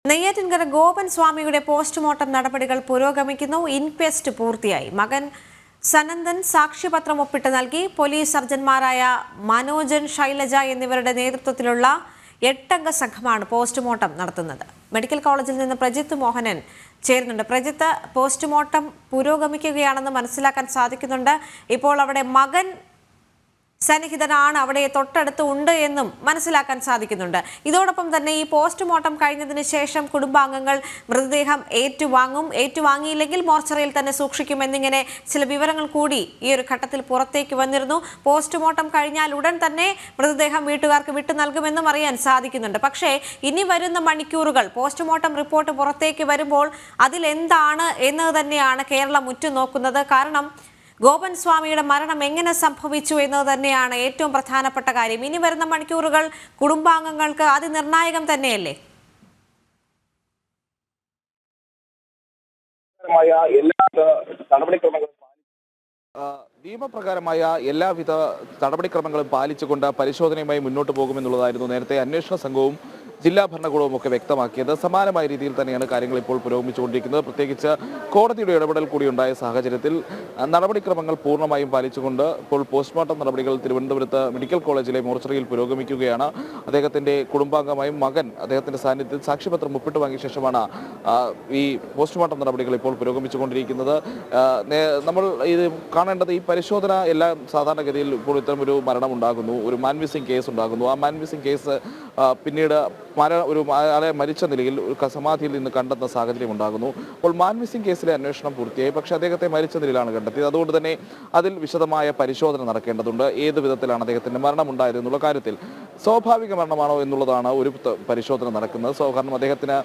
നെയ്യാറ്റിൻകര ഗോപൻ സ്വാമിയുടെ പോസ്റ്റ്മോർട്ടം നടപടികൾ പുരോഗമിക്കുന്നു. ഇൻക്വസ്റ്റ് പൂർത്തിയായി. മകൻ സനന്ദൻ സാക്ഷ്യപത്രം ഒപ്പിട്ട് നൽകി. പോലീസ് സർജന്മാരായ മനോജൻ, ശൈലജ എന്നിവരുടെ നേതൃത്വത്തിലുള്ള 8-അംഗ സംഘമാണ് പോസ്റ്റ്മോർട്ടം നടത്തുന്നത്. മെഡിക്കൽ കോളേജിൽ നിന്ന് പ്രജിത്ത് മോഹനൻ ചേരുന്നുണ്ട്. പ്രജിത്ത്, പോസ്റ്റ്മോർട്ടം പുരോഗമിക്കുകയാണെന്ന് മനസ്സിലാക്കാൻ സാധിക്കുന്നുണ്ട്. ഇപ്പോൾ അവിടെ മകൻ സന്നിഹിതനാണ്, അവിടെ തൊട്ടടുത്ത് ഉണ്ട് എന്നും മനസ്സിലാക്കാൻ സാധിക്കുന്നുണ്ട്. ഇതോടൊപ്പം തന്നെ ഈ പോസ്റ്റ്മോർട്ടം കഴിഞ്ഞതിന് ശേഷം കുടുംബാംഗങ്ങൾ മൃതദേഹം ഏറ്റുവാങ്ങിയില്ലെങ്കിൽ മോർച്ചറിയിൽ തന്നെ സൂക്ഷിക്കും എന്നിങ്ങനെ ചില വിവരങ്ങൾ കൂടി ഈ ഒരു ഘട്ടത്തിൽ പുറത്തേക്ക് വന്നിരുന്നു. പോസ്റ്റ്മോർട്ടം കഴിഞ്ഞാൽ ഉടൻ തന്നെ മൃതദേഹം വീട്ടുകാർക്ക് വിട്ടു നൽകുമെന്നും അറിയാൻ സാധിക്കുന്നുണ്ട്. പക്ഷേ ഇനി വരുന്ന മണിക്കൂറുകൾ പോസ്റ്റ്മോർട്ടം റിപ്പോർട്ട് പുറത്തേക്ക് വരുമ്പോൾ അതിലെന്താണ് എന്നത് തന്നെയാണ് കേരളം ഉറ്റുനോക്കുന്നത്. കാരണം ഗോപൻ സ്വാമിയുടെ മരണം എങ്ങനെ സംഭവിച്ചു എന്നത് തന്നെയാണ് ഏറ്റവും പ്രധാനപ്പെട്ട കാര്യം. ഇനി വരുന്ന മണിക്കൂറുകൾ കുടുംബാംഗങ്ങൾക്ക് അതിനിർണായകം തന്നെയല്ലേ? നിയമപ്രകാരമായ എല്ലാവിധ നടപടിക്രമങ്ങളും പാലിച്ചുകൊണ്ട് പരിശോധനയുമായി മുന്നോട്ട് പോകുമെന്നുള്ളതായിരുന്നു നേരത്തെ അന്വേഷണ സംഘവും ജില്ലാ ഭരണകൂടവും ഒക്കെ വ്യക്തമാക്കിയത്. സമാനമായ രീതിയിൽ തന്നെയാണ് കാര്യങ്ങൾ ഇപ്പോൾ പുരോഗമിച്ചുകൊണ്ടിരിക്കുന്നത്. പ്രത്യേകിച്ച് കോടതിയുടെ ഇടപെടൽ കൂടി ഉണ്ടായ സാഹചര്യത്തിൽ നടപടിക്രമങ്ങൾ പൂർണ്ണമായും പാലിച്ചുകൊണ്ട് ഇപ്പോൾ പോസ്റ്റ്മോർട്ടം നടപടികൾ തിരുവനന്തപുരത്ത് മെഡിക്കൽ കോളേജിലെ മോർച്ചറിയിൽ പുരോഗമിക്കുകയാണ്. അദ്ദേഹത്തിന്റെ കുടുംബാംഗമായും മകൻ അദ്ദേഹത്തിന്റെ സാന്നിധ്യത്തിൽ സാക്ഷ്യപത്രം ഒപ്പിട്ട് വാങ്ങിയ ശേഷമാണ് ഈ പോസ്റ്റ്മോർട്ടം നടപടികൾ ഇപ്പോൾ പുരോഗമിച്ചുകൊണ്ടിരിക്കുന്നത്. നമ്മൾ ഇത് കാണേണ്ടത്, ഈ പരിശോധന എല്ലാം സാധാരണഗതിയിൽ ഇപ്പോൾ ഇത്തരം ഒരു മരണം ഉണ്ടാകുന്നു, ഒരു മാൻ മിസ്സിംഗ് കേസ് ഉണ്ടാകുന്നു. ആ മാൻ മിസ്സിംഗ് കേസ് പിന്നീട് ആളെ മരിച്ച നിലയിൽ ഒരു സമാധിയിൽ നിന്ന് കണ്ടെത്തുന്ന സാഹചര്യം ഉണ്ടാകുന്നു. അപ്പോൾ മാൻ മിസ്സിംഗ് കേസിലെ അന്വേഷണം പൂർത്തിയായി, പക്ഷേ അദ്ദേഹത്തെ മരിച്ച നിലയിലാണ് കണ്ടെത്തിയത്. അതുകൊണ്ട് തന്നെ അതിൽ വിശദമായ പരിശോധന നടക്കേണ്ടതുണ്ട്. ഏത് വിധത്തിലാണ് അദ്ദേഹത്തിന്റെ മരണം ഉണ്ടായത് എന്നുള്ള കാര്യത്തിൽ സ്വാഭാവിക മരണമാണോ എന്നുള്ളതാണ് ഒരു പരിശോധന നടക്കുന്നത്. കാരണം അദ്ദേഹത്തിന്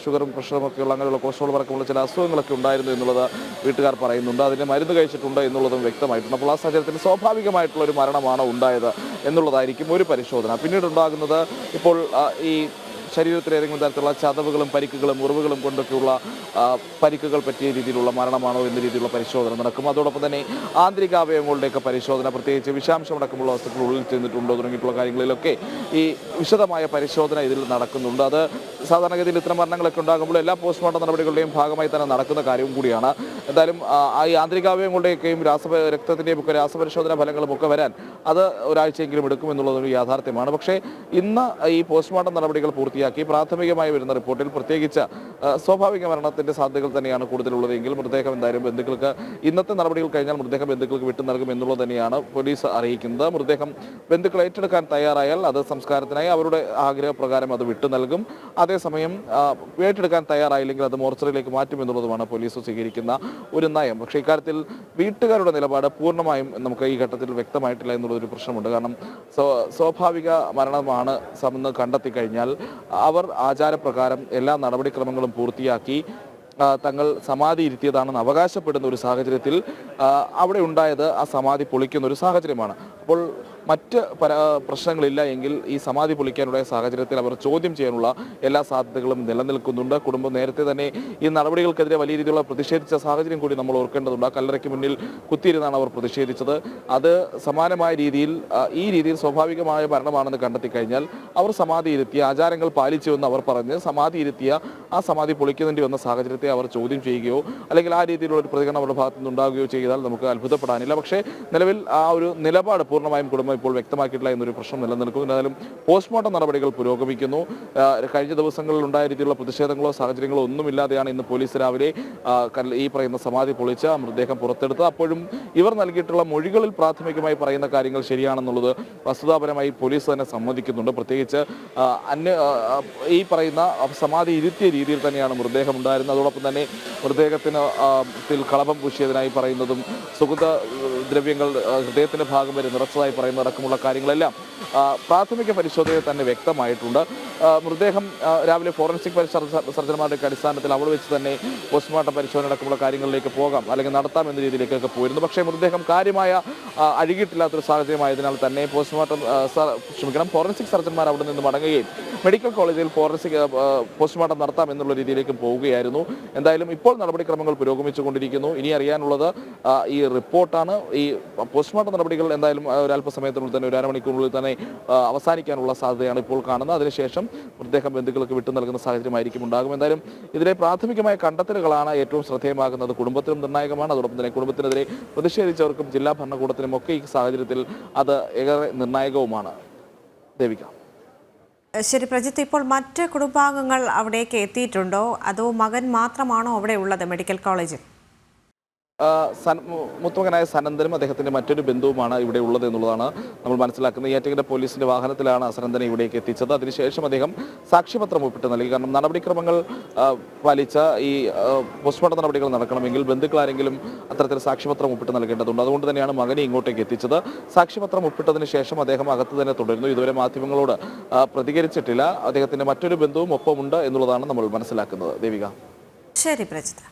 ഷുഗറും പ്രഷറും ഒക്കെയുള്ള അങ്ങനെയുള്ള കൊളസ്ട്രോൾ അടക്കമുള്ള ചില അസുഖങ്ങളൊക്കെ ഉണ്ടായിരുന്നു എന്നുള്ളത് വീട്ടുകാർ പറയുന്നുണ്ട്. അതിന് മരുന്ന് കഴിച്ചിട്ടുണ്ട് എന്നുള്ളതും വ്യക്തമായിട്ടുണ്ട്. അപ്പോൾ ആ സാഹചര്യത്തിൽ സ്വാഭാവികമായിട്ടുള്ള ഒരു മരണമാണോ ഉണ്ടായത് എന്നുള്ളതായിരിക്കും ഒരു പരിശോധന. പിന്നീട് ഉണ്ടാകുന്നത്, ഇപ്പോൾ ഈ ശരീരത്തിൽ ഏതെങ്കിലും തരത്തിലുള്ള ചതവുകളും പരിക്കുകളും മുറിവുകളും കൊണ്ടൊക്കെയുള്ള പരിക്കുകൾ പറ്റിയ രീതിയിലുള്ള മരണമാണോ എന്ന രീതിയിലുള്ള പരിശോധന നടക്കും. അതോടൊപ്പം തന്നെ ആന്തരിക അവയവങ്ങളുടെയൊക്കെ പരിശോധന, പ്രത്യേകിച്ച് വിഷാംശമടക്കമുള്ള വസ്തുക്കൾ ഉള്ളിൽ ചെന്നിട്ടുണ്ടോ തുടങ്ങിയിട്ടുള്ള കാര്യങ്ങളിലൊക്കെ ഈ വിശദമായ പരിശോധന ഇതിൽ നടക്കുന്നുണ്ട്. അത് സാധാരണഗതിയിൽ ഇത്തരം മരണങ്ങളൊക്കെ ഉണ്ടാകുമ്പോൾ എല്ലാ പോസ്റ്റ്മോർട്ടം നടപടികളുടെയും ഭാഗമായി തന്നെ നടക്കുന്ന കാര്യവും കൂടിയാണ്. എന്തായാലും ഈ ആന്തരികാവയവങ്ങളുടെയൊക്കെയും രക്തത്തിൻ്റെയും ഒക്കെ രാസപരിശോധന ഫലങ്ങളും ഒക്കെ വരാൻ അത് ഒരാഴ്ചയെങ്കിലും എടുക്കുമെന്നുള്ളതൊരു യാഥാർത്ഥ്യമാണ്. പക്ഷേ ഇന്ന് ഈ പോസ്റ്റ്മോർട്ടം നടപടികൾ പൂർത്തിയാക്കി പ്രാഥമികമായി വരുന്ന റിപ്പോർട്ടിൽ പ്രത്യേകിച്ച് സ്വാഭാവിക മരണത്തിന്റെ സാധ്യതകൾ തന്നെയാണ് കൂടുതലുള്ളതെങ്കിൽ മൃതദേഹം എന്തായാലും ബന്ധുക്കൾക്ക് ഇന്നത്തെ നടപടികൾ കഴിഞ്ഞാൽ മൃതദേഹം ബന്ധുക്കൾക്ക് വിട്ടു നൽകും എന്നുള്ളത് തന്നെയാണ് പോലീസ് അറിയിക്കുന്നത്. മൃതദേഹം ബന്ധുക്കൾ ഏറ്റെടുക്കാൻ തയ്യാറായാൽ അത് സംസ്കാരത്തിനായി അവരുടെ ആഗ്രഹപ്രകാരം അത് വിട്ടു നൽകും. അതേസമയം ഏറ്റെടുക്കാൻ തയ്യാറായില്ലെങ്കിൽ അത് മോർച്ചറിയിലേക്ക് മാറ്റുമെന്നുള്ളതുമാണ് പോലീസ് സ്വീകരിക്കുന്ന ഒരു നയം. പക്ഷേ ഇക്കാര്യത്തിൽ വീട്ടുകാരുടെ നിലപാട് പൂർണ്ണമായും നമുക്ക് ഈ ഘട്ടത്തിൽ വ്യക്തമായിട്ടില്ല എന്നുള്ളൊരു പ്രശ്നമുണ്ട്. കാരണം സ്വാഭാവിക മരണമാണ് എന്ന് കണ്ടെത്തി കഴിഞ്ഞാൽ അവർ ആചാരപ്രകാരം എല്ലാ നടപടിക്രമങ്ങളും പൂർത്തിയാക്കി തങ്ങൾ സമാധി ഇരുത്തിയതാണെന്ന് അവകാശപ്പെടുന്ന ഒരു സാഹചര്യത്തിൽ അവിടെ ഉണ്ടായത് ആ സമാധി പൊളിക്കുന്ന ഒരു സാഹചര്യമാണ്. അപ്പോൾ മറ്റ് പ്രശ്നങ്ങളില്ല എങ്കിൽ ഈ സമാധി പൊളിക്കാനുള്ള സാഹചര്യത്തിൽ അവർ ചോദ്യം ചെയ്യാനുള്ള എല്ലാ സാധ്യതകളും നിലനിൽക്കുന്നുണ്ട്. കുടുംബം നേരത്തെ തന്നെ ഈ നടപടികൾക്കെതിരെ വലിയ രീതിയിലുള്ള പ്രതിഷേധിച്ച സാഹചര്യം കൂടി നമ്മൾ ഓർക്കേണ്ടതുണ്ട്. ആ കല്ലറയ്ക്ക് മുന്നിൽ കുത്തിയിരുന്നാണ് അവർ പ്രതിഷേധിച്ചത്. അത് സമാനമായ രീതിയിൽ ഈ രീതിയിൽ സ്വാഭാവികമായ മരണമാണെന്ന് കണ്ടെത്തി കഴിഞ്ഞാൽ അവർ സമാധി ഇരുത്തിയ ആചാരങ്ങൾ പാലിച്ചുവെന്ന് അവർ പറഞ്ഞ് സമാധി ഇരുത്തിയ ആ സമാധി പൊളിക്കേണ്ടി വന്ന സാഹചര്യത്തെ അവർ ചോദ്യം ചെയ്യുകയോ അല്ലെങ്കിൽ ആ രീതിയിലുള്ള ഒരു പ്രതികരണം അവരുടെ ഭാഗത്തു നിന്നുണ്ടാകുകയോ ചെയ്താൽ നമുക്ക് അത്ഭുതപ്പെടാനില്ല. പക്ഷേ നിലവിൽ ആ ഒരു നിലപാട് പൂർണ്ണമായും കുടുംബം ഇപ്പോൾ വ്യക്തമാക്കിയിട്ടില്ല എന്നൊരു പ്രശ്നം നിലനിൽക്കുന്നു. എന്നാലും പോസ്റ്റ്മോർട്ടം നടപടികൾ പുരോഗമിക്കുന്നു. കഴിഞ്ഞ ദിവസങ്ങളിൽ ഉണ്ടായ രീതിയിലുള്ള പ്രതിഷേധങ്ങളോ സാഹചര്യങ്ങളോ ഒന്നുമില്ലാതെയാണ് ഇന്ന് പോലീസ് രാവിലെ ഈ പറയുന്ന സമാധി പൊളിച്ച് മൃതദേഹം പുറത്തെടുത്തത്. അപ്പോഴും ഇവർ നൽകിയിട്ടുള്ള മൊഴികളിൽ പ്രാഥമികമായി പറയുന്ന കാര്യങ്ങൾ ശരിയാണെന്നുള്ളത് വസ്തുതാപരമായി പോലീസ് തന്നെ സമ്മതിക്കുന്നുണ്ട്. പ്രത്യേകിച്ച് ഈ പറയുന്ന സമാധി ഇരുത്തിയ രീതിയിൽ തന്നെയാണ് മൃതദേഹം ഉണ്ടായിരുന്നത്. അതോടൊപ്പം തന്നെ മൃതദേഹത്തിന് കളഭം പൂശിയതിനായി പറയുന്നതും സുഗന്ധ ദ്രവ്യങ്ങൾ ഹൃദയത്തിന്റെ ഭാഗം വരെ നിറച്ചതായി പറയുന്ന അടക്കമുള്ള കാര്യങ്ങളെല്ലാം പ്രാഥമിക പരിശോധനയിൽ തന്നെ വ്യക്തമായിട്ടുണ്ട്. മൃതദേഹം രാവിലെ ഫോറൻസിക് സർജന്മാരുടെ അടിസ്ഥാനത്തിൽ അവിടെ വെച്ച് തന്നെ പോസ്റ്റ്മോർട്ടം പരിശോധന അടക്കമുള്ള കാര്യങ്ങളിലേക്ക് പോകാം അല്ലെങ്കിൽ നടത്താം എന്ന രീതിയിലേക്കൊക്കെ പോയിരുന്നു. പക്ഷേ മൃതദേഹം കാര്യമായ അഴുകിയിട്ടില്ലാത്തൊരു സാഹചര്യമായതിനാൽ തന്നെ ഫോറൻസിക് സർജന്മാർ അവിടെ നിന്ന് മടങ്ങുകയും മെഡിക്കൽ കോളേജിൽ ഫോറൻസിക് പോസ്റ്റ്മോർട്ടം നടത്താം എന്നുള്ള രീതിയിലേക്ക് പോവുകയായിരുന്നു. എന്തായാലും ഇപ്പോൾ നടപടിക്രമങ്ങൾ പുരോഗമിച്ചുകൊണ്ടിരിക്കുന്നു. ഇനി അറിയാനുള്ളത് ഈ റിപ്പോർട്ടാണ്. ഈ പോസ്റ്റ്മോർട്ടം നടപടികൾ എന്തായാലും ഒരല്പസമയത്തിനുള്ളിൽ തന്നെ, ഒരു അരമണിക്കൂറിനുള്ളിൽ തന്നെ അവസാനിക്കാനുള്ള സാധ്യതയാണ് ഇപ്പോൾ കാണുന്നത്. അതിനുശേഷം മൃതദേഹം ബന്ധുക്കൾക്ക് വിട്ടു നൽകുന്ന സാഹചര്യമായിരിക്കും ഉണ്ടാകും. എന്തായാലും ഇതിലെ പ്രാഥമികമായ കണ്ടെത്തലുകളാണ് ഏറ്റവും ശ്രദ്ധേയമാകുന്നത്. കുടുംബത്തിനും നിർണായകമാണ്. അതോടൊപ്പം തന്നെ കുടുംബത്തിനെതിരെ പ്രതിഷേധിച്ചവർക്കും ജില്ലാ ഭരണകൂടത്തിനും ഒക്കെ ഈ സാഹചര്യത്തിൽ അത് ഏറെ നിർണായകവുമാണ്. ദേവിക. ശരി പ്രജിത്ത്, ഇപ്പോൾ മറ്റ് കുടുംബാംഗങ്ങൾ അവിടേക്ക് എത്തിയിട്ടുണ്ടോ, അതോ മകൻ മാത്രമാണോ അവിടെ ഉള്ളത് മെഡിക്കൽ കോളേജിൽ? മുത്തുമകനായ സനന്ദനും അദ്ദേഹത്തിന്റെ മറ്റൊരു ബന്ധുവുമാണ് ഇവിടെ ഉള്ളത് എന്നുള്ളതാണ് നമ്മൾ മനസ്സിലാക്കുന്നത്. ഏറ്റുകര പോലീസിന്റെ വാഹനത്തിലാണ് സനന്ദനെ ഇവിടേക്ക് എത്തിച്ചത്. അതിനുശേഷം അദ്ദേഹം സാക്ഷ്യപത്രം ഒപ്പിട്ട് നൽകി. കാരണം നടപടിക്രമങ്ങൾ പാലിച്ച ഈ പോസ്റ്റ്മോർട്ടം നടപടികൾ നടക്കണമെങ്കിൽ ബന്ധുക്കളാരെങ്കിലും അത്തരത്തിൽ സാക്ഷ്യപത്രം ഒപ്പിട്ട് നൽകേണ്ടതുണ്ട്. അതുകൊണ്ട് തന്നെയാണ് മകനെ ഇങ്ങോട്ടേക്ക് എത്തിച്ചത്. സാക്ഷ്യപത്രം ഒപ്പിട്ടതിന് ശേഷം അദ്ദേഹം അകത്ത് തന്നെ തുടരുന്നു. ഇതുവരെ മാധ്യമങ്ങളോട് പ്രതികരിച്ചിട്ടില്ല. അദ്ദേഹത്തിന്റെ മറ്റൊരു ബന്ധുവും ഒപ്പമുണ്ട് എന്നുള്ളതാണ് നമ്മൾ മനസ്സിലാക്കുന്നത്. ദേവിക. ശരി പ്രജിത്ത്.